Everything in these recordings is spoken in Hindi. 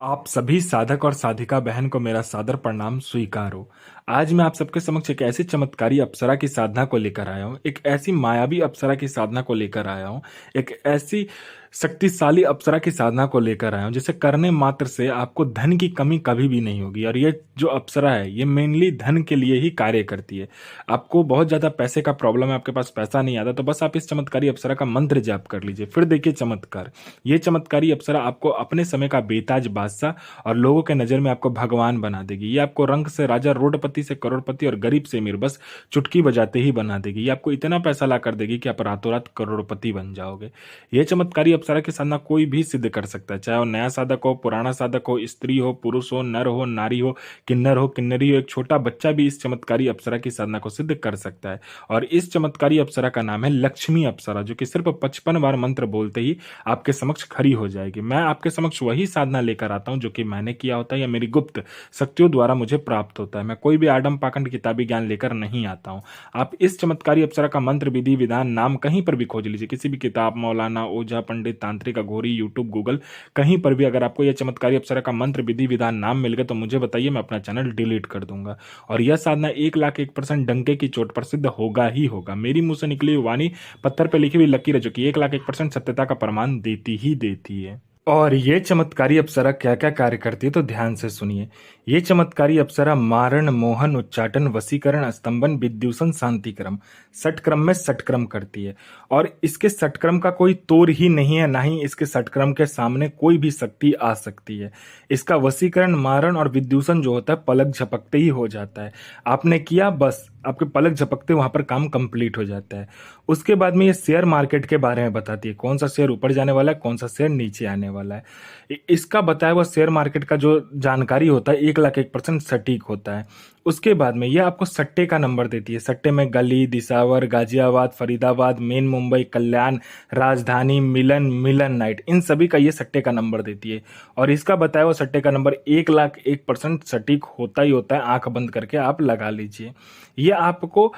आप सभी साधक और साधिका बहन को मेरा सादर प्रणाम स्वीकार हो। आज मैं आप सबके समक्ष एक ऐसी चमत्कारी अप्सरा की साधना को लेकर आया हूँ, एक ऐसी मायावी अप्सरा की साधना को लेकर आया हूँ, एक ऐसी शक्तिशाली अप्सरा की साधना को लेकर आया हूँ, जिसे करने मात्र से आपको धन की कमी कभी भी नहीं होगी। और ये जो अप्सरा है, ये मेनली धन के लिए ही कार्य करती है। आपको बहुत ज़्यादा पैसे का प्रॉब्लम है, आपके पास पैसा नहीं आता, तो बस आप इस चमत्कारी अप्सरा का मंत्र जाप कर लीजिए, फिर देखिए चमत्कार। ये चमत्कारी अप्सरा आपको अपने समय का बेताज बादशाह और लोगों के नज़र में आपको भगवान बना देगी। ये आपको रंग से राजा, रोडपति से करोड़पति और गरीब से अमीर बस चुटकी बजाते ही बना देगी। ये आपको इतना पैसा ला कर देगी कि आप रातों रात करोड़पति बन जाओगे। ये चमत्कारी अप्सरा की साधना कोई भी सिद्ध कर सकता है, चाहे वो नया साधक हो, पुराना साधक हो, स्त्री हो, पुरुष हो, नर हो, नारी हो, किन्नर हो, किन्नरी हो, एक छोटा बच्चा भी इस चमत्कारी अप्सरा की साधना को सिद्ध कर सकता है। और इस चमत्कारी अप्सरा का नाम है लक्ष्मी अप्सरा, जो कि सिर्फ 55 बार मंत्र बोलते ही आपके समक्ष खड़ी हो जाएगी। मैं आपके समक्ष वही साधना लेकर आता हूं जो कि मैंने किया होता है या मेरी गुप्त शक्तियों द्वारा मुझे प्राप्त होता है। मैं कोई भी आडम पाखंड किताबी ज्ञान लेकर नहीं आता हूं। आप इस चमत्कारी अप्सरा का मंत्र, विधि, विधान, नाम कहीं पर भी खोज लीजिए, किसी भी किताब, मौलाना, ओझा, पंडित, तांत्रिक, अघोरी, यूट्यूब, गूगल, कहीं पर भी अगर आपको यह चमत्कारी अप्सरा का मंत्र, विधि, विधान, नाम मिल गए तो मुझे बताइए, मैं अपना चैनल डिलीट कर दूंगा। और यह साधना 1,01% डंके की चोट पर सिद्ध होगा ही होगा। मेरी मुंह से निकली हुई वाणी पत्थर पर लिखी हुई लकीर है, जो कि 1,01% सत्यता का प्रमाण देती ही देती है। और ये चमत्कारी अप्सरा क्या क्या कार्य करती है तो ध्यान से सुनिए। ये चमत्कारी अप्सरा मारण, मोहन, उच्चाटन, वशीकरण, स्तंभन, विद्यूषण, शांतिक्रम, षटक्रम में षटक्रम करती है। और इसके षटक्रम का कोई तोड़ ही नहीं है, ना ही इसके षटक्रम के सामने कोई भी शक्ति आ सकती है। इसका वशीकरण, मारण और विद्यूषण जो होता है पलक झपकते ही हो जाता है। आपने किया, बस आपके पलक झपकते वहां पर काम कंप्लीट हो जाता है। उसके बाद में ये शेयर मार्केट के बारे में बताती है, कौन सा शेयर ऊपर जाने वाला है, कौन सा शेयर नीचे आने वाला है। इसका बताया हुआ शेयर मार्केट का जो जानकारी होता है 1,01% सटीक होता है। उसके बाद में यह आपको सट्टे का नंबर देती है। सट्टे में गली, दिसावर, गाजियाबाद, फरीदाबाद, मेन मुंबई, कल्याण, राजधानी, मिलन, मिलन नाइट, इन सभी का ये सट्टे का नंबर देती है। और इसका बताया हुआ सट्टे का नंबर 1,01% सटीक होता ही होता है। आंख बंद करके आप लगा लीजिए। ये आपको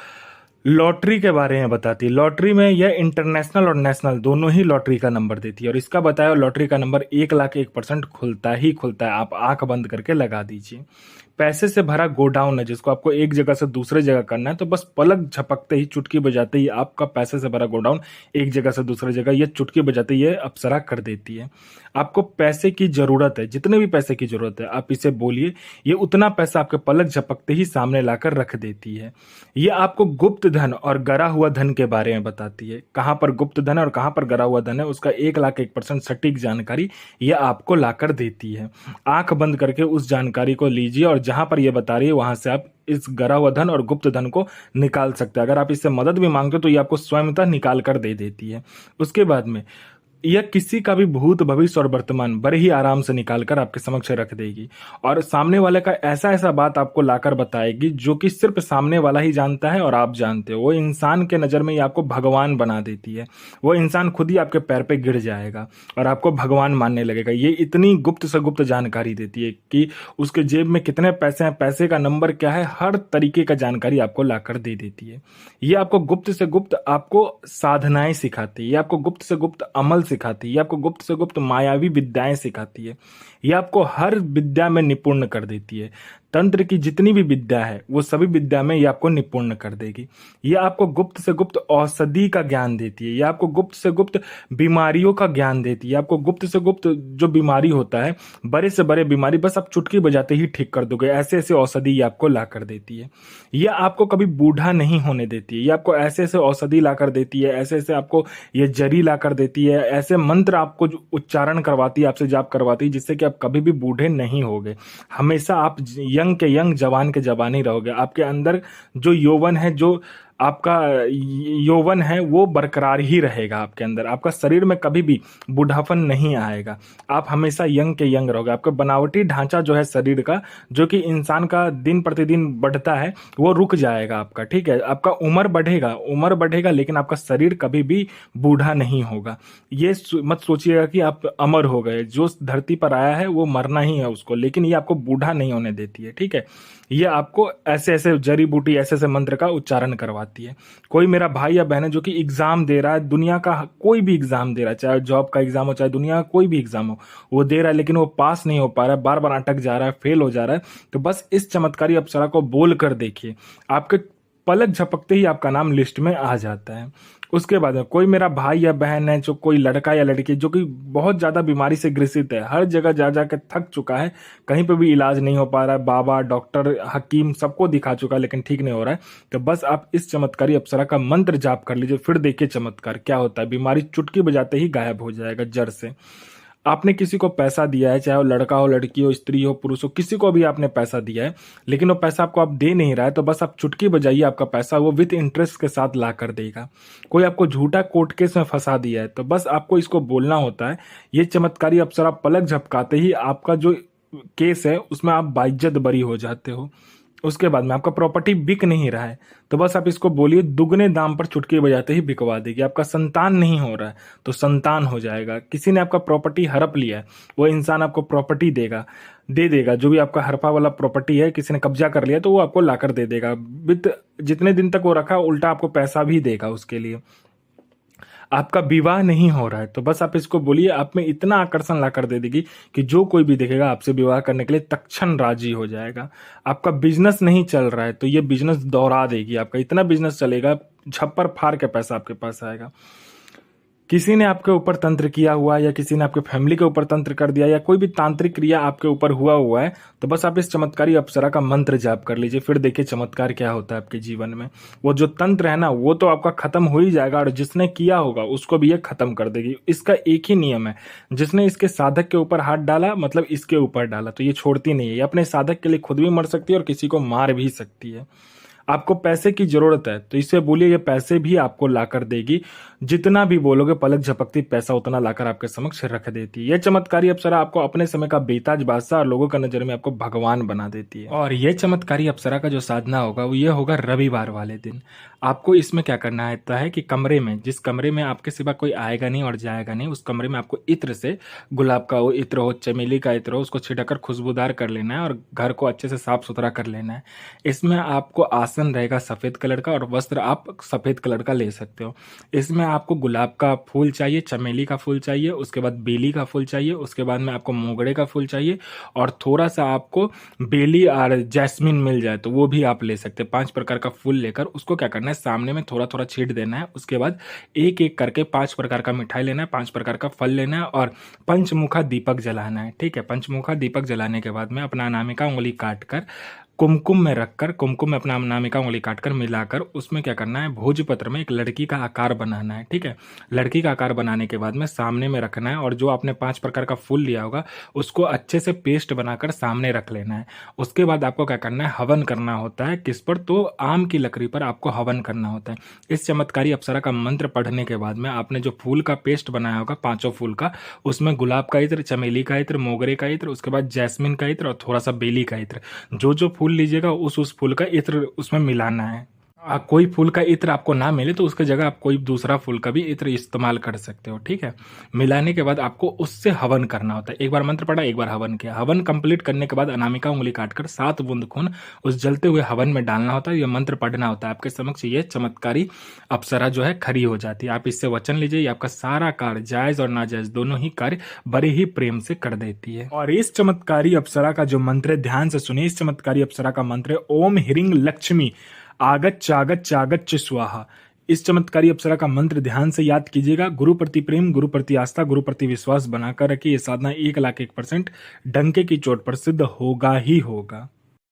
लॉटरी के बारे में बताती है। लॉटरी में यह इंटरनेशनल और नेशनल दोनों ही लॉटरी का नंबर देती है। और इसका बताया लॉटरी का नंबर 1,01% खुलता ही खुलता है। आप आंख बंद करके लगा दीजिए। पैसे से भरा गोडाउन है, जिसको आपको एक जगह से दूसरे जगह करना है, तो बस पलक झपकते ही, चुटकी बजाते ही आपका पैसे से भरा गोडाउन एक जगह से दूसरी जगह ये चुटकी बजाते ही ये अप्सरा कर देती है। आपको पैसे की जरूरत है, जितने भी पैसे की जरूरत है आप इसे बोलिए, ये उतना पैसा आपके पलक झपकते ही सामने लाकर रख देती है। ये आपको गुप्त धन और गरा हुआ धन के बारे में बताती है। कहां पर गुप्त धन है और कहां पर गरा हुआ धन है, उसका 1,01% सटीक जानकारी ये आपको लाकर देती है। आंख बंद करके उस जानकारी को लीजिए और जहां पर यह बता रही है वहां से आप इस गरा हुआ धन और गुप्त धन को निकाल सकते हैं। अगर आप इससे मदद भी मांगते हो तो ये आपको स्वयंतः निकाल कर दे देती है। उसके बाद में यह किसी का भी भूत, भविष्य और वर्तमान बड़े ही आराम से निकाल कर आपके समक्ष रख देगी। और सामने वाले का ऐसा ऐसा बात आपको लाकर बताएगी जो कि सिर्फ सामने वाला ही जानता है और आप जानते हो। वो इंसान के नजर में ये आपको भगवान बना देती है। वो इंसान खुद ही आपके पैर पे गिर जाएगा और आपको भगवान मानने लगेगा। ये इतनी गुप्त से गुप्त जानकारी देती है कि उसके जेब में कितने पैसे हैं, पैसे का नंबर क्या है, हर तरीके का जानकारी आपको लाकर दे देती है। ये आपको गुप्त से गुप्त आपको साधनाएं सिखाती है। ये आपको गुप्त से गुप्त अमल सिखाती है। ये आपको गुप्त से गुप्त मायावी विद्याएं सिखाती है। ये आपको हर विद्या में निपुण कर देती है। तंत्र की जितनी भी विद्या है वो सभी विद्या में ये आपको निपुण कर देगी। ये आपको गुप्त से गुप्त औषधि का ज्ञान देती है। ये आपको गुप्त से गुप्त बीमारियों का ज्ञान देती है। आपको गुप्त से गुप्त जो बीमारी होता है, बड़े से बड़े बीमारी, बस आप चुटकी बजाते ही ठीक कर दोगे, ऐसे ऐसे औषधि ये आपको ला कर देती है। ये आपको कभी बूढ़ा नहीं होने देती है। ये आपको ऐसे ऐसे औषधि ला कर देती है, ऐसे ऐसे आपको ये जरी ला कर देती है, ऐसे मंत्र आपको उच्चारण करवाती है, आपसे जाप करवाती है, जिससे कि आप कभी भी बूढ़े नहीं होगे। हमेशा आप यंग के यंग, जवान के जवान ही रहोगे। आपके अंदर जो यौवन है, जो आपका यौवन है, वो बरकरार ही रहेगा आपके अंदर। आपका शरीर में कभी भी बूढ़ापन नहीं आएगा। आप हमेशा यंग के यंग रहोगे। आपका बनावटी ढांचा जो है शरीर का, जो कि इंसान का दिन प्रतिदिन बढ़ता है, वो रुक जाएगा आपका। ठीक है, आपका उम्र बढ़ेगा, लेकिन आपका शरीर कभी भी बूढ़ा नहीं होगा। ये मत सोचिएगा कि आप अमर हो गए। जो धरती पर आया है वो मरना ही है उसको, लेकिन ये आपको बूढ़ा नहीं होने देती है। ठीक है, ये आपको ऐसे ऐसे जड़ी बूटी, ऐसे ऐसे मंत्र का उच्चारण करवाती है। आती है। कोई मेरा भाई या बहन है जो कि एग्जाम दे रहा है, दुनिया का कोई भी एग्जाम दे रहा है, चाहे जॉब का एग्जाम हो चाहे दुनिया का कोई भी एग्जाम हो, वो दे रहा है लेकिन वो पास नहीं हो पा रहा है, बार बार अटक जा रहा है, फेल हो जा रहा है, तो बस इस चमत्कारी अप्सरा को बोल कर देखिए, आपके पलक झपकते ही आपका नाम लिस्ट में आ जाता है। उसके बाद में कोई मेरा भाई या बहन है, जो कोई लड़का या लड़की जो कि बहुत ज्यादा बीमारी से ग्रसित है, हर जगह जा जा के थक चुका है, कहीं पे भी इलाज नहीं हो पा रहा है, बाबा डॉक्टर हकीम सबको दिखा चुका है लेकिन ठीक नहीं हो रहा है, तो बस आप इस चमत्कारी अप्सरा का मंत्र जाप कर लीजिए, फिर देखिए चमत्कार क्या होता है। बीमारी चुटकी बजाते ही गायब हो जाएगा जड़ से। आपने किसी को पैसा दिया है, चाहे वो लड़का हो लड़की हो स्त्री हो पुरुष हो, किसी को भी आपने पैसा दिया है लेकिन वो पैसा आपको आप दे नहीं रहा है, तो बस आप चुटकी बजाइए, आपका पैसा वो विद इंटरेस्ट के साथ ला कर देगा। कोई आपको झूठा कोर्ट केस में फंसा दिया है, तो बस आपको इसको बोलना होता है, ये चमत्कारी अप्सरा पलक झपकाते ही आपका जो केस है उसमें आप बाइज्जत बरी हो जाते हो। उसके बाद में आपका प्रॉपर्टी बिक नहीं रहा है, तो बस आप इसको बोलिए, दुगने दाम पर चुटकी बजाते ही बिकवा देगी। आपका संतान नहीं हो रहा है तो संतान हो जाएगा। किसी ने आपका प्रॉपर्टी हड़प लिया है, वो इंसान आपको प्रॉपर्टी दे देगा। जो भी आपका हड़पा वाला प्रॉपर्टी है किसी ने कब्जा कर लिया तो वो आपको लाकर दे देगा। विद जितने दिन तक वो रखा उल्टा आपको पैसा भी देगा उसके लिए। आपका विवाह नहीं हो रहा है तो बस आप इसको बोलिए, आप में इतना आकर्षण ला कर दे देगी कि जो कोई भी देखेगा आपसे विवाह करने के लिए तत्क्षण राजी हो जाएगा। आपका बिजनेस नहीं चल रहा है तो ये बिजनेस दौड़ा देगी, आपका इतना बिजनेस चलेगा, छप्पर फाड़ के पैसा आपके पास आएगा। किसी ने आपके ऊपर तंत्र किया हुआ या किसी ने आपके फैमिली के ऊपर तंत्र कर दिया या कोई भी तांत्रिक क्रिया आपके ऊपर हुआ है, तो बस आप इस चमत्कारी अप्सरा का मंत्र जाप कर लीजिए, फिर देखिए चमत्कार क्या होता है आपके जीवन में। वो जो तंत्र है ना वो तो आपका खत्म हो ही जाएगा, और जिसने किया होगा उसको भी ये खत्म कर देगी। इसका एक ही नियम है, जिसने इसके साधक के ऊपर हाथ डाला मतलब इसके ऊपर डाला, तो ये छोड़ती नहीं है। ये अपने साधक के लिए खुद भी मर सकती है और किसी को मार भी सकती है। आपको पैसे की जरूरत है तो इससे बोलिए, ये पैसे भी आपको लाकर देगी। जितना भी बोलोगे पलक झपकती पैसा उतना लाकर आपके समक्ष रख देती है। यह चमत्कारी अप्सरा आपको अपने समय का बेताज बादशाह और लोगों का नजर में आपको भगवान बना देती है। और यह चमत्कारी अप्सरा का जो साधना होगा वो ये होगा रविवार वाले दिन। आपको इसमें क्या करना है कि कमरे में, जिस कमरे में आपके सिवा कोई आएगा नहीं और जाएगा नहीं, उस कमरे में आपको इत्र से, गुलाब का वो इत्र हो, चमेली का इत्र हो, उसको छिड़कर खुशबूदार कर लेना है और घर को अच्छे से साफ सुथरा कर लेना है। इसमें आपको आसन रहेगा सफेद कलर का और वस्त्र आप सफेद कलर का ले सकते हो। इसमें आपको गुलाब का फूल चाहिए, चमेली का फूल चाहिए, उसके बाद बेली का फूल चाहिए, उसके बाद में आपको मोगरे का फूल चाहिए, और थोड़ा सा आपको बेली और जैस्मिन मिल जाए तो वो भी आप ले सकते हैं। 5 प्रकार का फूल लेकर उसको क्या करना है, सामने में थोड़ा थोड़ा छींट देना है। उसके बाद एक एक करके 5 प्रकार का मिठाई लेना है, 5 प्रकार का फल लेना है और पंचमुखा दीपक जलाना है। ठीक है, पंचमुखा दीपक जलाने के बाद में अपना अनामिका उंगली काटकर कुमकुम में रखकर, कुमकुम में अपना अनामिका उंगली काटकर मिलाकर उसमें क्या करना है, भोजपत्र में एक लड़की का आकार बनाना है। ठीक है, लड़की का आकार बनाने के बाद में सामने में रखना है और जो आपने 5 प्रकार का फूल लिया होगा उसको अच्छे से पेस्ट बनाकर सामने रख लेना है। उसके बाद आपको क्या करना है, हवन करना होता है। किस पर, तो आम की लकड़ी पर आपको हवन करना होता है। इस चमत्कारी अप्सरा का मंत्र पढ़ने के बाद में आपने जो फूल का पेस्ट बनाया होगा 5 फूल का, उसमें गुलाब का इत्र, चमेली का इत्र, मोगरे का इत्र, उसके बाद जैस्मिन का इत्र और थोड़ा सा बेली का इत्र, जो फूल लीजिएगा उस फूल का इत्र उसमें मिलाना है। कोई फूल का इत्र आपको ना मिले तो उसके जगह आप कोई दूसरा फूल का भी इत्र इस्तेमाल कर सकते हो। ठीक है, मिलाने के बाद आपको उससे हवन करना होता है। एक बार मंत्र पढ़ा, एक बार हवन किया। हवन कंप्लीट करने के बाद अनामिका उंगली काटकर 7 बूंद खून उस जलते हुए हवन में डालना होता है। यह मंत्र पढ़ना होता है। आपके समक्ष ये चमत्कारी अप्सरा जो है खड़ी हो जाती है। आप इससे वचन लीजिए, आपका सारा कार्य जायज और नाजायज दोनों ही कार्य बड़े ही प्रेम से कर देती है। और इस चमत्कारी अप्सरा का जो मंत्र है ध्यान से सुनिए। इस चमत्कारी अप्सरा का मंत्र है ओम ह्रीं लक्ष्मी आगच्च स्वाहा। इस चमत्कारी अप्सरा का मंत्र ध्यान से याद कीजिएगा। गुरु प्रति प्रेम, गुरु प्रति आस्था, गुरु प्रति विश्वास बनाकर रखिए। ये साधना 1,01% डंके की चोट पर सिद्ध होगा ही होगा।